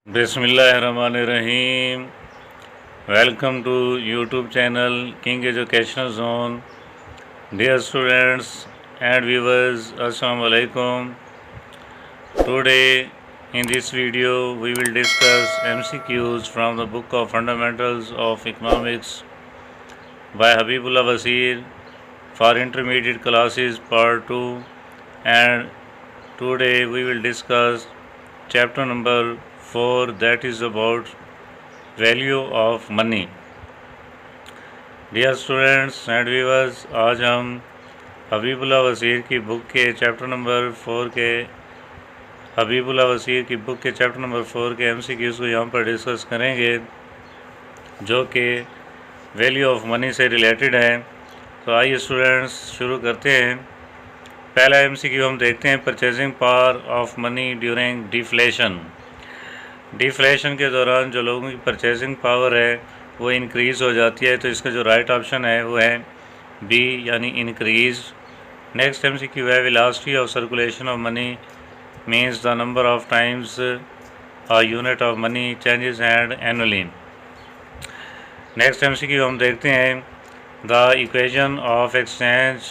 बिस्मिल्लाहिर्रहमानिर्रहीम। Welcome to YouTube channel King Educational Zone. Dear students and viewers, assalamu alaikum. Today in this video we will discuss MCQs from the book of Fundamentals of Economics by Habibullah Waseer for intermediate classes part 2, and today we will discuss chapter number 4, that is about value of money. Dear students and viewers, आज हम हबीबुल्लाह वसीर की book के chapter number 4 के MCQs को यहाँ पर discuss करेंगे, जो कि वैल्यू ऑफ मनी से रिलेटेड है। तो आइए स्टूडेंट्स शुरू करते हैं। पहला MCQ हम देखते हैं, purchasing power of money during deflation. Deflation के दौरान जो लोगों की परचेजिंग पावर है वो इंक्रीज़ हो जाती है, तो इसका जो राइट ऑप्शन है वो है बी, यानी इंक्रीज। नेक्स्ट MCQ है, velocity of circulation of money means the number of times a unit of money changes hand annually. Next MCQ हम देखते हैं, the equation of exchange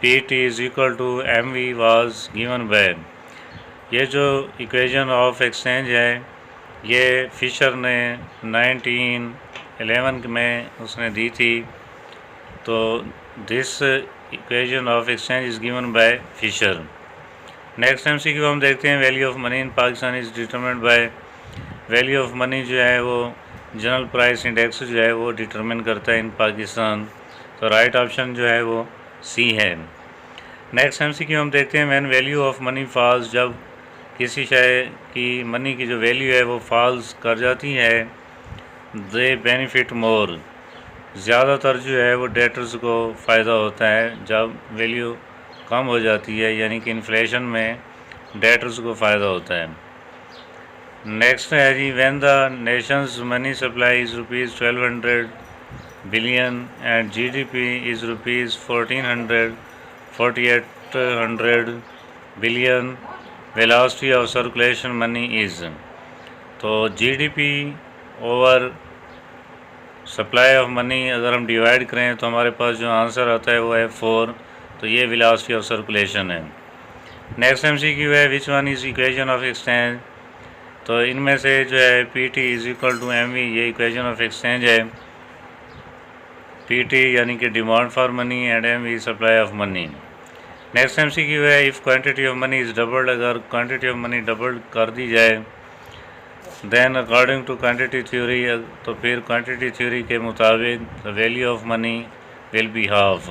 PT is equal to MV was given by. ये जो equation of exchange है ये Fisher ने 1911 में उसने दी थी। तो this equation of exchange is given by Fisher. Next MCQ हम देखते हैं, value of money in Pakistan is determined by. Value of money जो है वो जनरल प्राइस इंडेक्स जो है वो डिटरमिन करता है इन पाकिस्तान। तो राइट ऑप्शन जो है वो सी है। नेक्स्ट MCQ हम देखते हैं, when value of money falls, जब किसी शय की मनी की जो वैल्यू है वो फॉल्स कर जाती है, दे बेनिफिट मोर, ज़्यादातर जो है वो डेटर्स को फ़ायदा होता है जब वैल्यू कम हो जाती है, यानी कि इन्फ्लेशन में डेटर्स को फ़ायदा होता है। नेक्स्ट है जी, when the nations money supply is rupees 1200 billion and GDP is rupees 4800 billion, velocity of circulation money is. तो GDP over supply of money अगर हम डिवाइड करें तो हमारे पास जो आंसर आता है वो है 4। तो ये वेलोसिटी ऑफ सर्कुलेशन है। नेक्स्ट MCQ है, which one is equation of exchange. तो इनमें से जो है PT is equal to MV, ये इक्वेशन ऑफ एक्सचेंज है। PT यानी कि demand for money and MV supply of money. Next MCQ है, if quantity of money is doubled, अगर क्वांटिटी ऑफ मनी डबल्ड कर दी जाए, then according to quantity theory, तो फिर क्वांटिटी थ्योरी के मुताबिक the value of money will be half.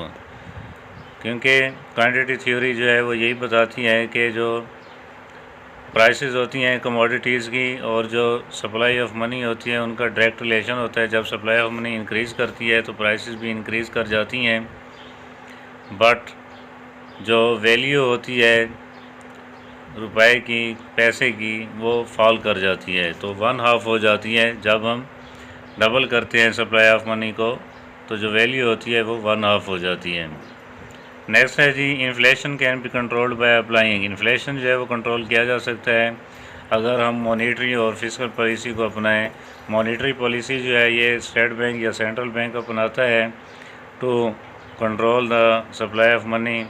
क्योंकि क्वांटिटी थ्योरी जो है वो यही बताती है कि जो प्राइसेस होती हैं कमोडिटीज़ की और जो सप्लाई ऑफ मनी होती है उनका डायरेक्ट रिलेशन होता है। जब सप्लाई ऑफ मनी इंक्रीज़ करती है तो प्राइसेस भी इंक्रीज़ कर जाती हैं, बट जो वैल्यू होती है रुपए की, पैसे की, वो फॉल कर जाती है। तो 1/2 हो जाती है जब हम डबल करते हैं सप्लाई ऑफ मनी को, तो जो वैल्यू होती है वो 1/2 हो जाती है। नेक्स्ट है जी, inflation can be controlled by applying. Inflation जो है वो कंट्रोल किया जा सकता है अगर हम मॉनेटरी और फिस्कल पॉलिसी को अपनाएं। मॉनेटरी पॉलिसी जो है ये स्टेट बैंक या सेंट्रल बैंक अपनाता है to control the supply of money,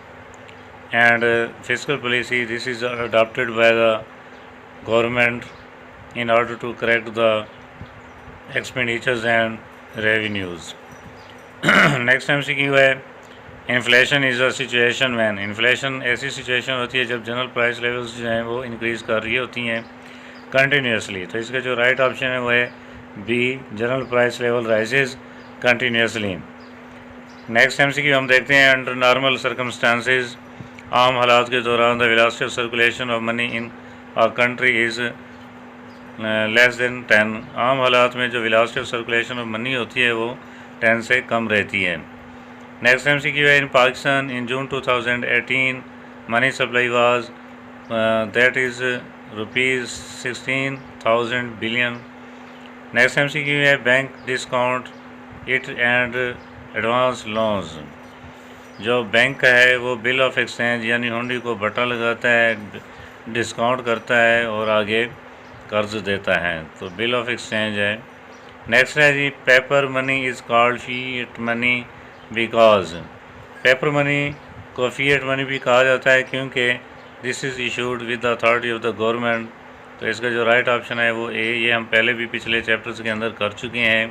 and fiscal policy, this is adopted by the government in order to correct the expenditures and revenues. Next MCQ है, inflation is a situation when. Inflation ऐसी situation होती है जब general price levels जो हैं वो increase कर रही होती हैं कंटिन्यूसली। तो इसका जो राइट ऑप्शन है वो है B, general price level rises continuously. Next MCQ हम देखते हैं, अंडर नॉर्मल सर्कमस्टांसेस, आम हालात के दौरान the velocity of circulation of money in a country is less than 10। आम हालात में जो velocity of circulation of money होती है वो 10 से कम रहती है। नेक्स्ट MCQ है, इन पाकिस्तान इन जून 2018 money supply was that is rupees 16,000 billion. Next MCQ है, bank discount it and advance loans. जो बैंक का है वो बिल ऑफ एक्सचेंज यानी हुंडी को बट्टा लगाता है, डिस्काउंट करता है और आगे कर्ज देता है, तो बिल ऑफ एक्सचेंज है। नेक्स्ट है जी, paper money is called fiat money because, paper money को फीएट मनी भी कहा जाता है क्योंकि this is issued with the authority of the government. तो इसका जो राइट ऑप्शन है वो ए, ये हम पहले भी पिछले चैप्टर्स के अंदर कर चुके हैं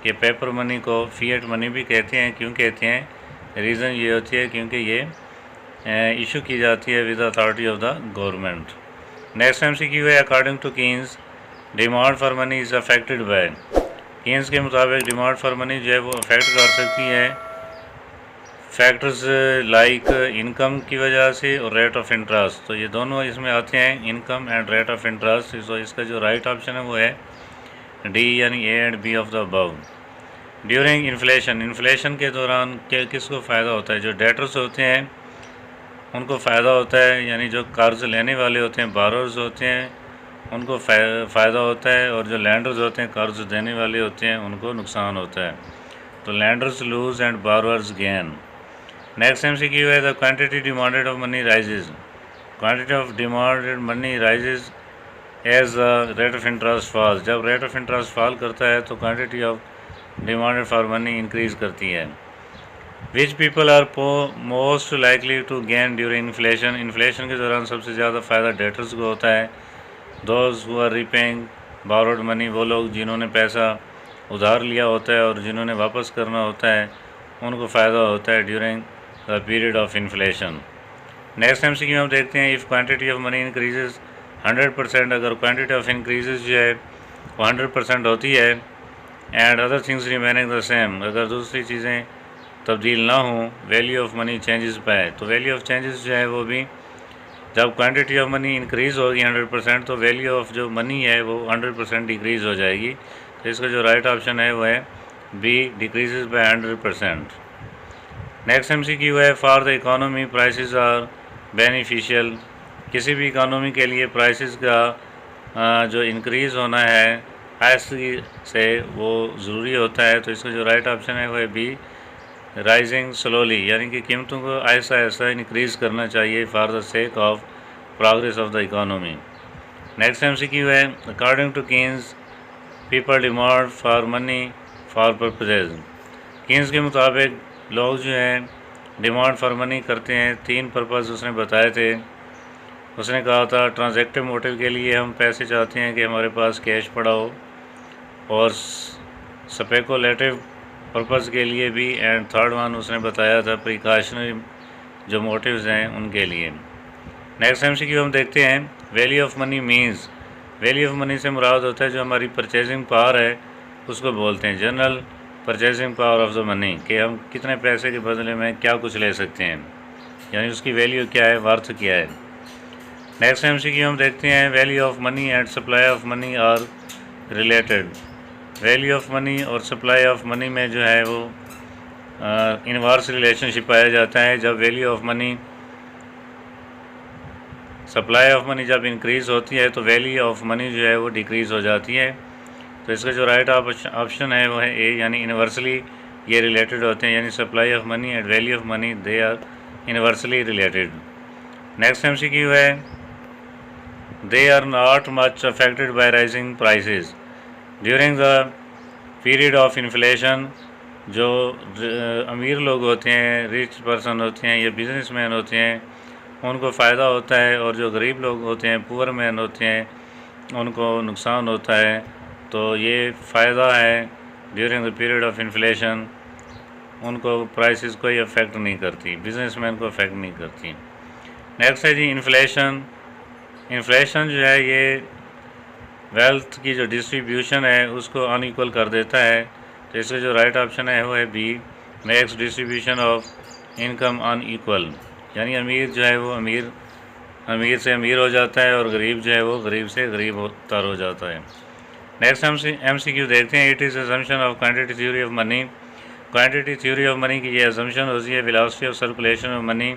कि पेपर मनी को फीएट मनी भी कहते हैं। क्यों कहते हैं, रीज़न ये होती है क्योंकि ये इशू की जाती है with authority of the government. Next MCQ है, according to Keynes demand for money is affected by, Keynes के मुताबिक डिमांड फॉर मनी जो है वो अफेक्ट कर सकती है फैक्टर्स लाइक इनकम की वजह से और रेट ऑफ इंटरेस्ट। तो ये दोनों इसमें आते हैं, income and rate of interest. तो इसका जो राइट ऑप्शन है वो है डी, यानी A and B of the above. During inflation, inflation के दौरान किसको फ़ायदा होता है, जो डेटर्स होते हैं उनको फ़ायदा होता है, यानी जो कर्ज लेने वाले होते हैं, बारोर्स होते हैं, उनको फ़ायदा होता है, और जो लैंडर्स होते हैं, कर्ज देने वाले होते हैं, उनको नुकसान होता है। तो lenders lose and borrowers gain. Next MCQ है, the quantity demanded of money rises, quantity of demanded money rises as the rate of interest falls, जब रेट ऑफ इंटरेस्ट फॉल करता है तो quantity of demanded for money increase करती है। Which people are most likely to gain during inflation, inflation के दौरान सबसे ज़्यादा फ़ायदा डेटर्स को होता है। Those who are repaying borrowed money, वो लोग जिन्होंने पैसा उधार लिया होता है और जिन्होंने वापस करना होता है उनको फ़ायदा होता है during the period of inflation. Next MCQ हम देखते हैं, if quantity of money increases 100%, अगर क्वांटिटी ऑफ इंक्रीजेज जो है वो 100% होती है, and other things remaining the same, अगर दूसरी चीज़ें तब्दील ना हो, वैल्यू ऑफ मनी चेंजेस पाए, तो वैल्यू ऑफ चेंजेस जो है वो भी, जब क्वांटिटी ऑफ मनी इंक्रीज़ होगी 100% तो वैल्यू ऑफ जो मनी है वो 100% डिक्रीज़ हो जाएगी। तो इसका जो राइट ऑप्शन है वो है B, decreases by 100%। Next MCQ है, for the economy prices are beneficial, किसी भी इकोनॉमी के लिए प्राइसेस का जो इंक्रीज़ होना है आहिस्ता से वो ज़रूरी होता है। तो इसका जो राइट ऑप्शन है वो है बी, राइजिंग स्लोली, यानी कि कीमतों को आहिस्ता आहिस्ता इंक्रीज़ करना चाहिए for the sake of progress of the economy. Next MCQ है, according to Keynes people demand for money for purposes, Keynes के मुताबिक लोग जो हैं डिमांड फॉर मनी करते हैं, 3 पर्पज़ उसने बताए थे। उसने कहा था ट्रांजैक्टिव मोटिव के लिए हम पैसे चाहते हैं कि हमारे पास कैश पड़ा हो, और स्पेकुलेटिव पर्पज़ के लिए भी, एंड थर्ड वन उसने बताया था प्रिकॉशनरी जो मोटिव्स हैं उनके लिए। नेक्स्ट MCQ हम देखते हैं, value of money means, value of money से मुराद होता है जो हमारी परचेजिंग पावर है उसको बोलते हैं, general purchasing power of the money, कि हम कितने पैसे के बदले में क्या कुछ ले सकते हैं, यानी उसकी वैल्यू क्या है, वर्थ क्या है। नेक्स्ट MCQ हम देखते हैं, value of money and supply of money are related, value of money और सप्लाई ऑफ मनी में जो है वो इनवर्स रिलेशनशिप पाया जाता है। जब value of money, supply of money जब इंक्रीज़ होती है तो वैल्यू ऑफ मनी जो है वो डिक्रीज़ हो जाती है। तो इसका जो राइट ऑप्शन है वो है ए, यानी इनवर्सली ये रिलेटेड होते हैं, यानी supply of money and value of money they are inversely related. Next MCQ है, they are not much affected by rising prices during the period of inflation, जो अमीर लोग होते हैं, रिच पर्सन होते हैं या बिजनेसमैन होते हैं उनको फ़ायदा होता है, और जो गरीब लोग होते हैं, पुअर मैन होते हैं, उनको नुकसान होता है। तो ये फ़ायदा है during the period of inflation, उनको प्राइसेस कोई अफेक्ट नहीं करती, बिजनेसमैन को अफेक्ट नहीं करती। नेक्स्ट है जी इन्फ्लेशन, इन्फ्लेशन जो है ये वेल्थ की जो डिस्ट्रीब्यूशन है उसको अनइक्वल कर देता है। तो इसका जो राइट ऑप्शन है वो है B, makes distribution of income unequal, यानी अमीर जो है वो अमीर से अमीर हो जाता है और गरीब जो है वो गरीब से गरीब होता हो जाता है। नेक्स्ट MCQ देखते हैं, it is assumption of quantity theory of money, quantity theory of money की ये अजम्पशन होती है, velocity of circulation of money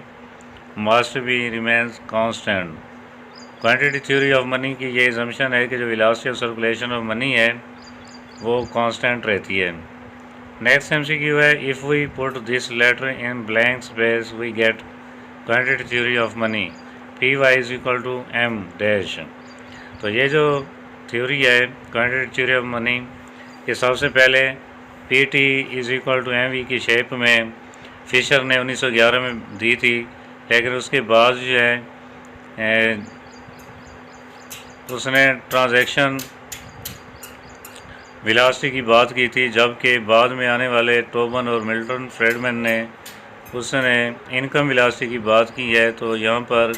must be remains constant, quantity theory of money की ये अजम्पशन है कि जो velocity of circulation of money है वो कांस्टेंट रहती है। नेक्स्ट MCQ है, if we put this letter in blank space we get quantity theory of money, PY is equal to M dash. तो ये जो थ्योरी है क्वांटिटेटिव थ्योरी ऑफ मनी कि सबसे पहले PT is equal to MV की shape में Fisher ने 1911 में दी थी, लेकिन उसके बाद जो है उसने ट्रांजैक्शन वेलोसिटी की बात की थी, जबकि बाद में आने वाले टोबन और मिल्टन फ्रीडमैन ने उसने इनकम वेलोसिटी की बात की है। तो यहाँ पर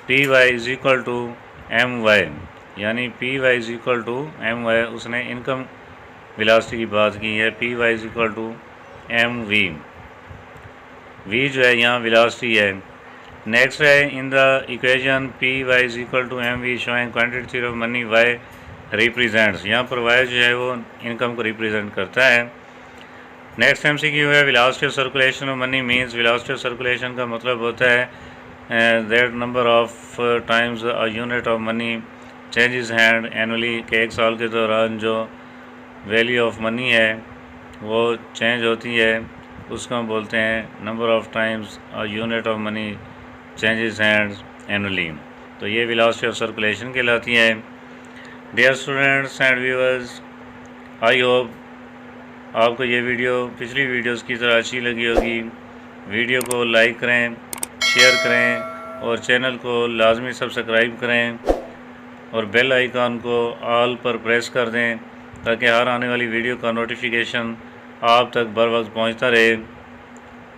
PY is equal to MY, यानी PY is equal to MY उसने इनकम वेलोसिटी की बात की है। PY is equal to MV, V जो है यहाँ वेलोसिटी है। नेक्स्ट है in the equation PY is equal to MV showing quantity theory of money Y represents, यहाँ पर Y जो है वो इनकम को रिप्रेजेंट करता है। नेक्स्ट MCQ है velocity of circulation of money means, velocity of circulation का मतलब होता है that number of times a unit of money changes hand annually, के एक साल के दौरान जो वैल्यू ऑफ मनी है वो चेंज होती है, उसको हम बोलते हैं number of times a unit of money changes hands annually. तो ये वेलोसिटी ऑफ सर्कुलेशन कहलाती है। Dear students and viewers, I hope आपको ये वीडियो पिछली वीडियोस की तरह अच्छी लगी होगी। वीडियो को लाइक करें, शेयर करें और चैनल को लाजमी सब्सक्राइब करें और बेल आइकन को ऑल पर प्रेस कर दें ताकि हर आने वाली वीडियो का नोटिफिकेशन आप तक बर वक्त पहुँचता रहे।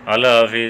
अल्लाह हाफिज़।